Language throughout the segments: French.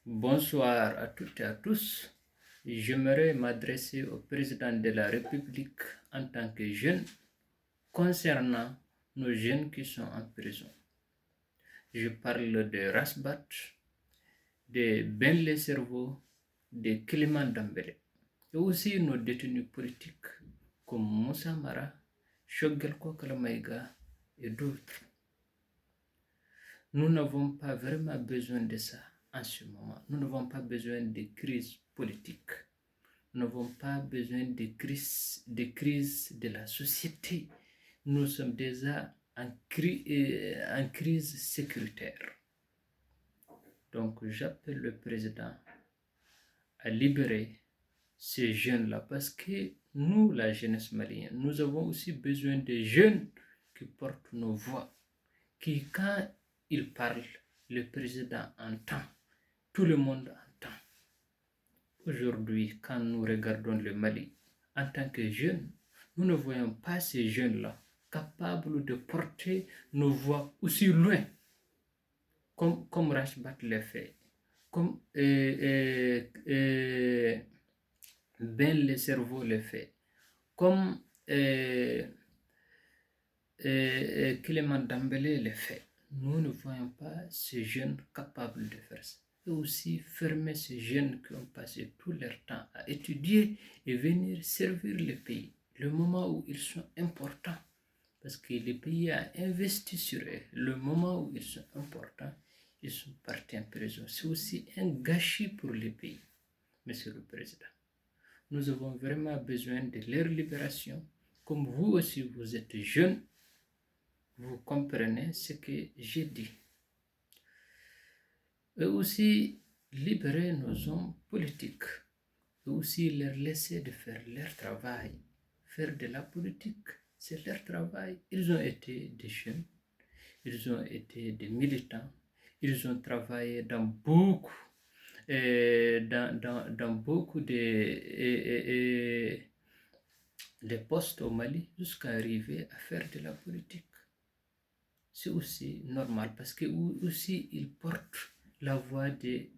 Bonsoir à toutes et à tous. J'aimerais m'adresser au président de la République en tant que jeune concernant nos jeunes qui sont en prison. Je parle de Rasbat, de Ben Le Cerveau, de Clément Dambélé et aussi nos détenus politiques comme Moussa Mara, Choguel Kokala et d'autres. Nous n'avons pas vraiment besoin de ça en ce moment. Nous n'avons pas besoin de crise politique. Nous n'avons pas besoin de crise de la société. Nous sommes déjà en crise sécuritaire. Donc j'appelle le président à libérer ces jeunes-là parce que nous, la jeunesse malienne, nous avons aussi besoin de jeunes qui portent nos voix, qui quand il parle, le président entend, tout le monde entend. Aujourd'hui, quand nous regardons le Mali, en tant que jeunes, nous ne voyons pas ces jeunes-là capables de porter nos voix aussi loin, comme Rashbat l'a fait, comme Ben Le Cerveau le fait, comme Clément Dambélé le fait. Nous ne voyons pas ces jeunes capables de faire ça. Et aussi fermer ces jeunes qui ont passé tout leur temps à étudier et venir servir le pays. Le moment où ils sont importants, parce que le pays a investi sur eux. Le moment où ils sont importants, ils sont partis en prison. C'est aussi un gâchis pour le pays, Monsieur le Président. Nous avons vraiment besoin de leur libération. Comme vous aussi, vous êtes jeunes, vous comprenez ce que j'ai dit. Et aussi libérer nos hommes politiques. Et aussi leur laisser de faire leur travail. Faire de la politique, c'est leur travail. Ils ont été des jeunes, ils ont été des militants, ils ont travaillé dans beaucoup de postes au Mali jusqu'à arriver à faire de la politique. C'est aussi normal parce que aussi ils portent la voix des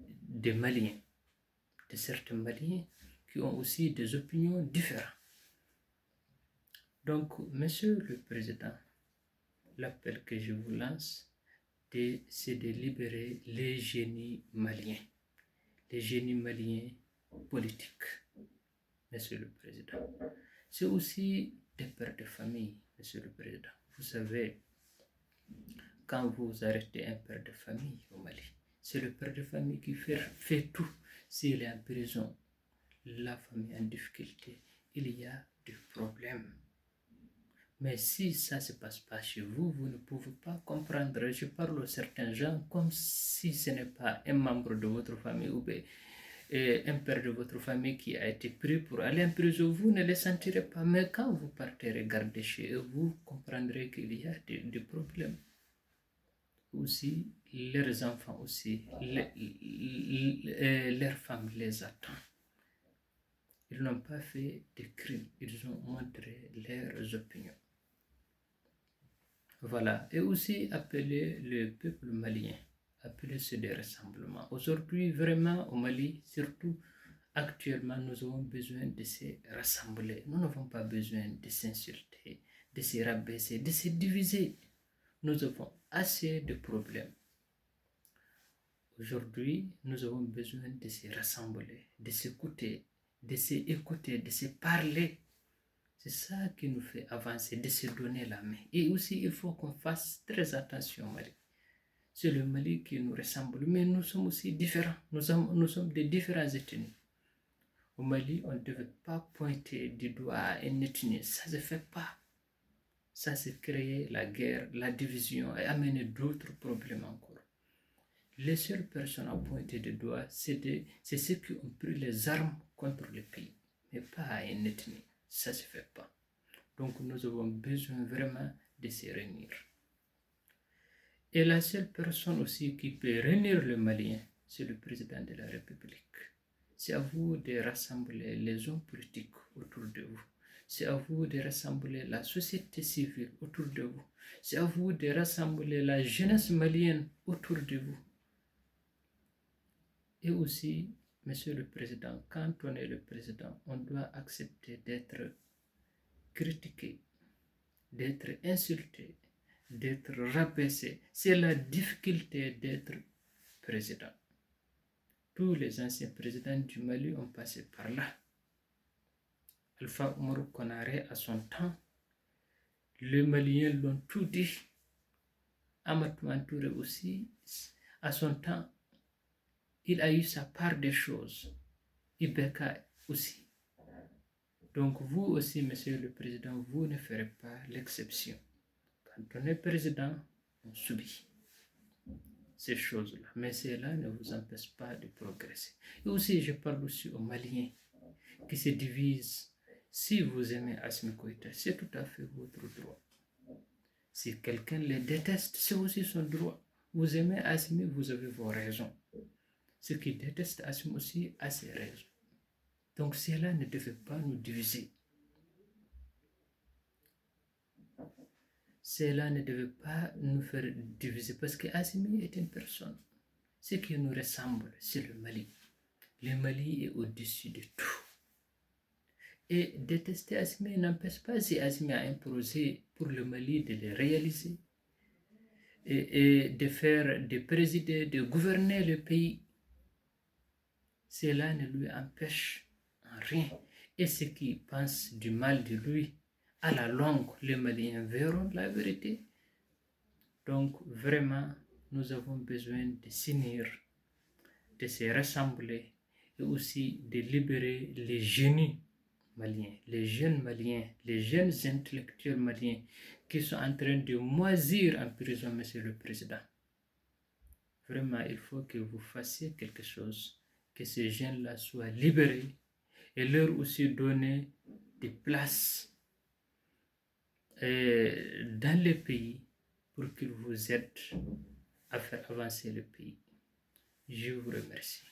Maliens, de certains Maliens qui ont aussi des opinions différentes. Donc, Monsieur le Président, l'appel que je vous lance, c'est de libérer les génies maliens politiques, Monsieur le Président. C'est aussi des pères de famille, Monsieur le Président. Vous savez, quand vous arrêtez un père de famille au Mali, c'est le père de famille qui fait tout. S'il est en prison, la famille est en difficulté, il y a des problèmes. Mais si ça ne se passe pas chez vous, vous ne pouvez pas comprendre. Je parle à certains gens comme si ce n'est pas un membre de votre famille ou un père de votre famille qui a été pris pour aller en prison. Vous ne le sentirez pas. Mais quand vous partez regarder chez eux, vous comprendrez qu'il y a des problèmes. Aussi, leurs enfants aussi, leurs femmes les attendent. Ils n'ont pas fait de crimes, ils ont montré leurs opinions. Voilà, et aussi appeler le peuple malien, appeler ce des rassemblements. Aujourd'hui, vraiment, au Mali, surtout actuellement, nous avons besoin de se rassembler. Nous n'avons pas besoin de s'insulter, de se rabaisser, de se diviser. Nous avons assez de problèmes. Aujourd'hui, nous avons besoin de se rassembler, de s'écouter, de se parler. C'est ça qui nous fait avancer, de se donner la main. Et aussi, il faut qu'on fasse très attention au Mali. C'est le Mali qui nous ressemble, mais nous sommes aussi différents. Nous sommes de différentes ethnies. Au Mali, on ne devait pas pointer du doigt à une ethnie. Ça ne se fait pas. Ça, c'est créer la guerre, la division et amener d'autres problèmes encore. Les seules personnes à pointer du doigt, c'est ceux qui ont pris les armes contre le pays, mais pas à une ethnie. Ça ne se fait pas. Donc nous avons besoin vraiment de se réunir. Et la seule personne aussi qui peut réunir le Malien, c'est le président de la République. C'est à vous de rassembler les hommes politiques autour de vous. C'est à vous de rassembler la société civile autour de vous. C'est à vous de rassembler la jeunesse malienne autour de vous. Et aussi, Monsieur le Président, quand on est le président, on doit accepter d'être critiqué, d'être insulté, d'être rabaissé. C'est la difficulté d'être président. Tous les anciens présidents du Mali ont passé par là. Alpha Oumar Konaré à son temps, les Maliens l'ont tout dit. Amadou Touré aussi, à son temps, il a eu sa part des choses. Ibeka aussi. Donc vous aussi, Monsieur le Président, vous ne ferez pas l'exception. Quand on est président, on subit ces choses-là. Mais cela ne vous empêche pas de progresser. Et aussi, je parle aussi aux Maliens qui se divisent. Si vous aimez Assimi Goïta, c'est tout à fait votre droit. Si quelqu'un les déteste, c'est aussi son droit. Vous aimez Assimi, vous avez vos raisons. Ceux qui détestent Assimi aussi a ses raisons. Donc cela ne devait pas nous diviser. Cela ne devait pas nous faire diviser parce que Assimi est une personne. Ce qui nous ressemble, c'est le Mali. Le Mali est au-dessus de tout. Et détester Assimi n'empêche pas si Assimi a un projet pour le Mali de le réaliser et de présider, de gouverner le pays. Cela ne lui empêche en rien. Et ceux qui pensent du mal de lui, à la longue, les Maliens verront la vérité. Donc, vraiment, nous avons besoin de s'unir, de se rassembler et aussi de libérer les génies maliens, les jeunes maliens, les jeunes intellectuels maliens qui sont en train de moisir en prison, Monsieur le Président. Vraiment, il faut que vous fassiez quelque chose, que ces jeunes-là soient libérés et leur aussi donner des places dans le pays pour qu'ils vous aident à faire avancer le pays. Je vous remercie.